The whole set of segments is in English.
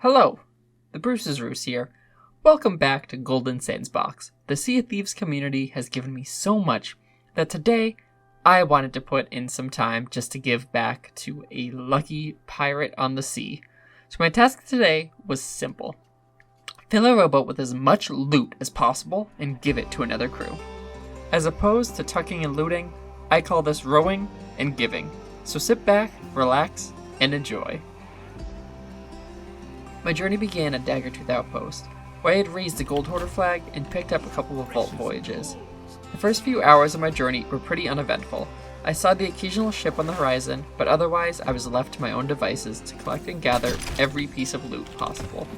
Hello, the Bruce's Roos here. Welcome back to Golden Sandsbox. The Sea of Thieves community has given me so much that today I wanted to put in some time just to give back to a lucky pirate on the sea. So my task today was simple. Fill a rowboat with as much loot as possible and give it to another crew. As opposed to tucking and looting, I call this rowing and giving. So sit back, relax, and enjoy. My journey began at Daggertooth Outpost, where I had raised the Gold Hoarder flag and picked up a couple of vault voyages. The first few hours of my journey were pretty uneventful. I saw the occasional ship on the horizon, but otherwise I was left to my own devices to collect and gather every piece of loot possible.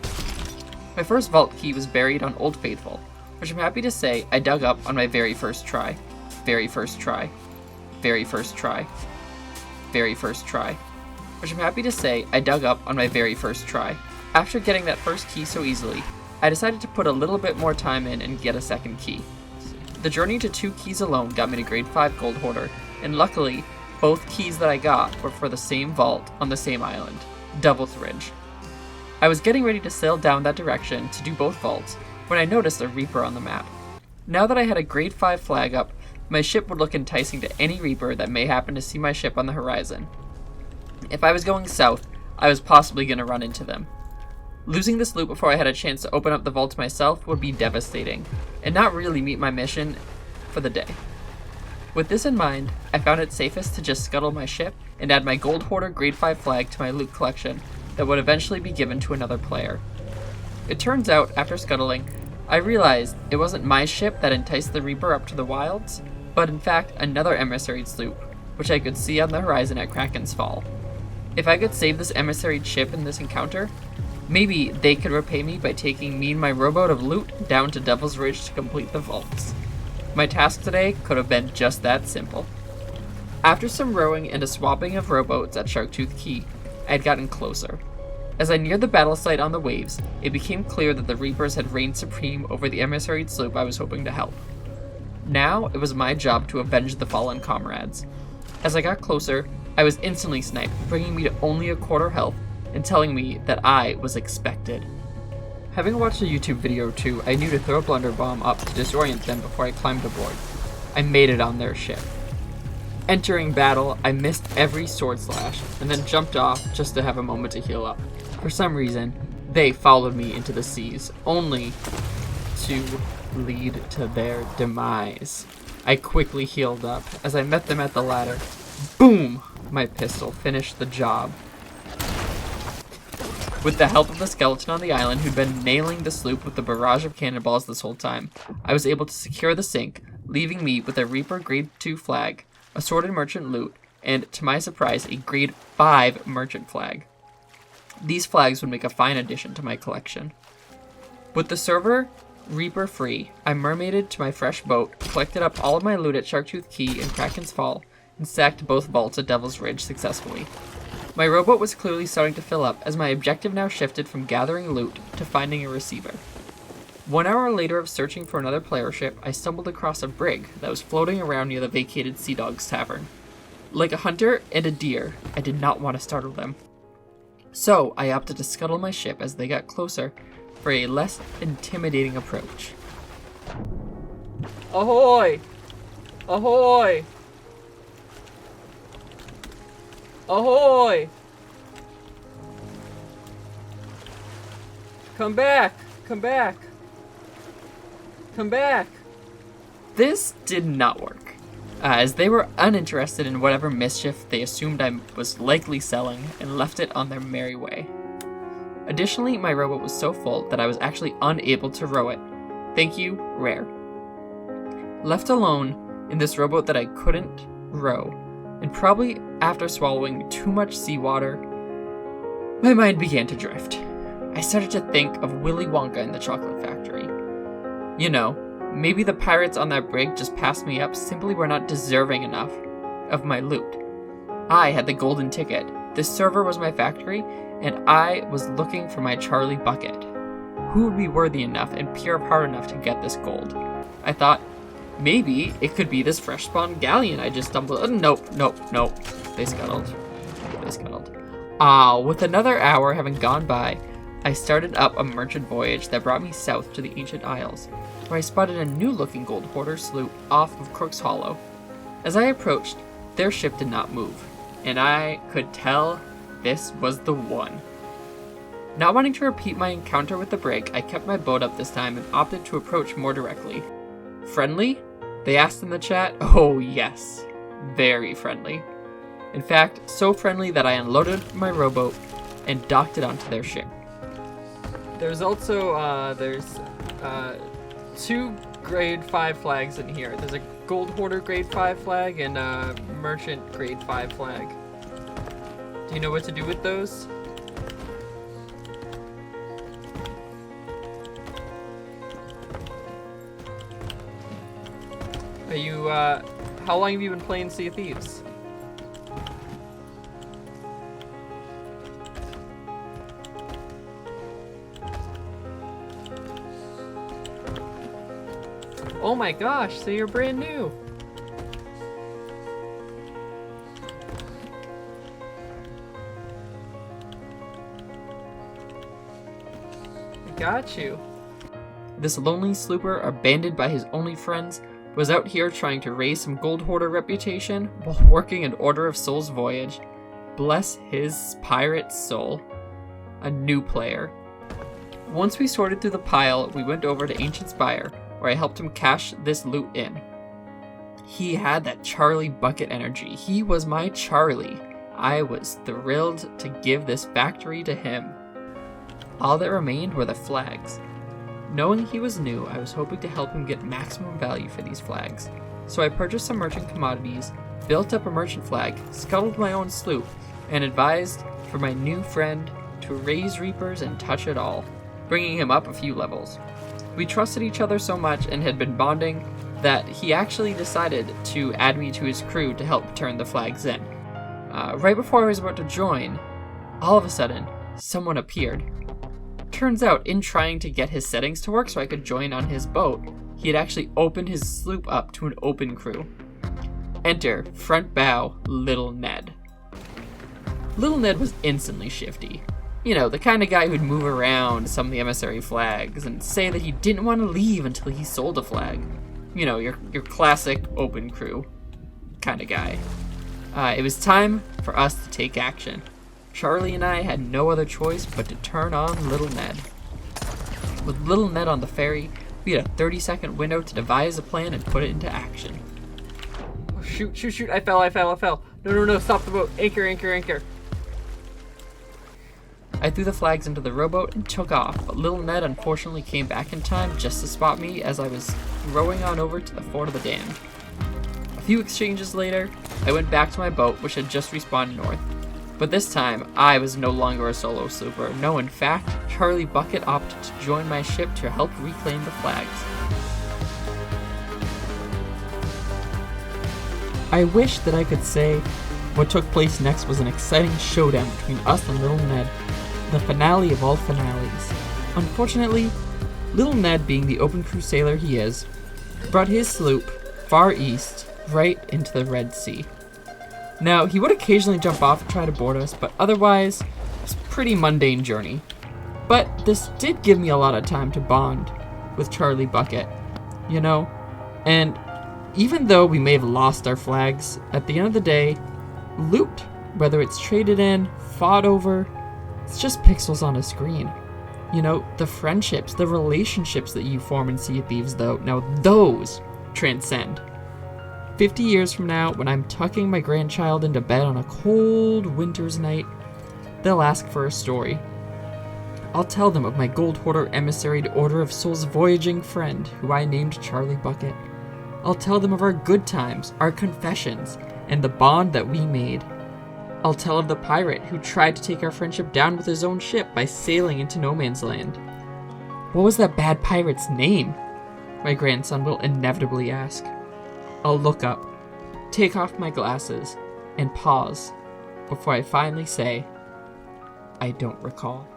My first vault key was buried on Old Faithful, which I'm happy to say I dug up on my very first try. Very first try. Very first try. Very first try. Which I'm happy to say I dug up on my very first try. After getting that first key so easily, I decided to put a little bit more time in and get a second key. The journey to 2 keys alone got me to grade 5 Gold Hoarder, and luckily, both keys that I got were for the same vault on the same island, Devil's Ridge. I was getting ready to sail down that direction to do both vaults when I noticed a Reaper on the map. Now that I had a grade 5 flag up, my ship would look enticing to any Reaper that may happen to see my ship on the horizon. If I was going south, I was possibly going to run into them. Losing this loot before I had a chance to open up the vaults myself would be devastating, and not really meet my mission for the day. With this in mind, I found it safest to just scuttle my ship and add my Gold Hoarder grade 5 flag to my loot collection that would eventually be given to another player. It turns out, after scuttling, I realized it wasn't my ship that enticed the Reaper up to the wilds, but in fact another emissary sloop, which I could see on the horizon at Kraken's Fall. If I could save this emissary ship in this encounter, maybe they could repay me by taking me and my rowboat of loot down to Devil's Ridge to complete the vaults. My task today could have been just that simple. After some rowing and a swapping of rowboats at Sharktooth Key, I had gotten closer. As I neared the battle site on the waves, it became clear that the Reapers had reigned supreme over the emissary sloop I was hoping to help. Now it was my job to avenge the fallen comrades. As I got closer, I was instantly sniped, bringing me to only a quarter health and telling me that I was expected. Having watched a YouTube video or two, I knew to throw a blunder bomb up to disorient them before I climbed aboard. I made it on their ship. Entering battle, I missed every sword slash, and then jumped off just to have a moment to heal up. For some reason, they followed me into the seas, only to lead to their demise. I quickly healed up. As I met them at the ladder, boom! My pistol finished the job. With the help of the skeleton on the island who'd been nailing the sloop with a barrage of cannonballs this whole time, I was able to secure the sink, leaving me with a Reaper grade 2 flag, assorted merchant loot, and, to my surprise, a grade 5 merchant flag. These flags would make a fine addition to my collection. With the server Reaper free, I mermaided to my fresh boat, collected up all of my loot at Sharktooth Key and Kraken's Fall, and sacked both vaults at Devil's Ridge successfully. My rowboat was clearly starting to fill up, as my objective now shifted from gathering loot to finding a receiver. 1 hour later of searching for another player ship, I stumbled across a brig that was floating around near the vacated Sea Dogs Tavern. Like a hunter and a deer, I did not want to startle them. So I opted to scuttle my ship as they got closer for a less intimidating approach. Ahoy! Ahoy! Ahoy! Come back! Come back! Come back! This did not work, as they were uninterested in whatever mischief they assumed I was likely selling and left it on their merry way. Additionally, my rowboat was so full that I was actually unable to row it. Thank you, Rare. Left alone in this rowboat that I couldn't row, and probably after swallowing too much seawater, my mind began to drift. I started to think of Willy Wonka in the Chocolate Factory. You know, maybe the pirates on that brig just passed me up simply were not deserving enough of my loot. I had the golden ticket, this server was my factory, and I was looking for my Charlie bucket. Who would be worthy enough and pure of heart enough to get this gold? I thought, maybe it could be this fresh spawned galleon I just stumbled. Nope. They scuttled. With another hour having gone by, I started up a merchant voyage that brought me south to the Ancient Isles, where I spotted a new-looking gold hoarder sloop off of Crook's Hollow. As I approached, their ship did not move, and I could tell this was the one. Not wanting to repeat my encounter with the brig, I kept my boat up this time and opted to approach more directly. Friendly? They asked in the chat. Oh yes, very friendly. In fact, so friendly that I unloaded my rowboat and docked it onto their ship. There's also, two grade 5 flags in here. There's a gold hoarder grade 5 flag and a merchant grade 5 flag. Do you know what to do with those? Are you, how long have you been playing Sea of Thieves? Oh my gosh, so you're brand new. I got you. This lonely slooper, abandoned by his only friends, was out here trying to raise some gold hoarder reputation while working an Order of Souls voyage. Bless his pirate soul. A new player. Once we sorted through the pile, we went over to Ancient Spire, where I helped him cash this loot in. He had that Charlie Bucket energy. He was my Charlie. I was thrilled to give this factory to him. All that remained were the flags. Knowing he was new, I was hoping to help him get maximum value for these flags. So I purchased some merchant commodities, built up a merchant flag, scuttled my own sloop, and advised for my new friend to raise reapers and touch it all, bringing him up a few levels. We trusted each other so much and had been bonding that he actually decided to add me to his crew to help turn the flags in. Right before I was about to join, all of a sudden, someone appeared. Turns out, in trying to get his settings to work so I could join on his boat, he had actually opened his sloop up to an open crew. Enter, front bow, Little Ned. Little Ned was instantly shifty. You know, the kind of guy who'd move around some of the emissary flags and say that he didn't want to leave until he sold a flag. You know, your classic open crew kind of guy. It was time for us to take action. Charlie and I had no other choice but to turn on Little Ned. With Little Ned on the ferry, we had a 30-second window to devise a plan and put it into action. Oh, shoot, I fell. No, stop the boat. Anchor. I threw the flags into the rowboat and took off, but Little Ned unfortunately came back in time just to spot me as I was rowing on over to the Fort of the Damned. A few exchanges later, I went back to my boat, which had just respawned north. But this time, I was no longer a solo slooper. No, in fact, Charlie Bucket opted to join my ship to help reclaim the flags. I wish that I could say what took place next was an exciting showdown between us and Little Ned, the finale of all finales. Unfortunately, Little Ned, being the open crew sailor he is, brought his sloop far east, right into the Red Sea. Now, he would occasionally jump off and try to board us, but otherwise, it was a pretty mundane journey. But this did give me a lot of time to bond with Charlie Bucket, you know? And even though we may have lost our flags, at the end of the day, loot, whether it's traded in, fought over, it's just pixels on a screen. You know, the friendships, the relationships that you form in Sea of Thieves, though, now those transcend. 50 years from now, when I'm tucking my grandchild into bed on a cold winter's night, they'll ask for a story. I'll tell them of my gold hoarder emissary Order of Souls voyaging friend, who I named Charlie Bucket. I'll tell them of our good times, our confessions, and the bond that we made. I'll tell of the pirate who tried to take our friendship down with his own ship by sailing into no man's land. What was that bad pirate's name? My grandson will inevitably ask. I'll look up, take off my glasses, and pause before I finally say, I don't recall.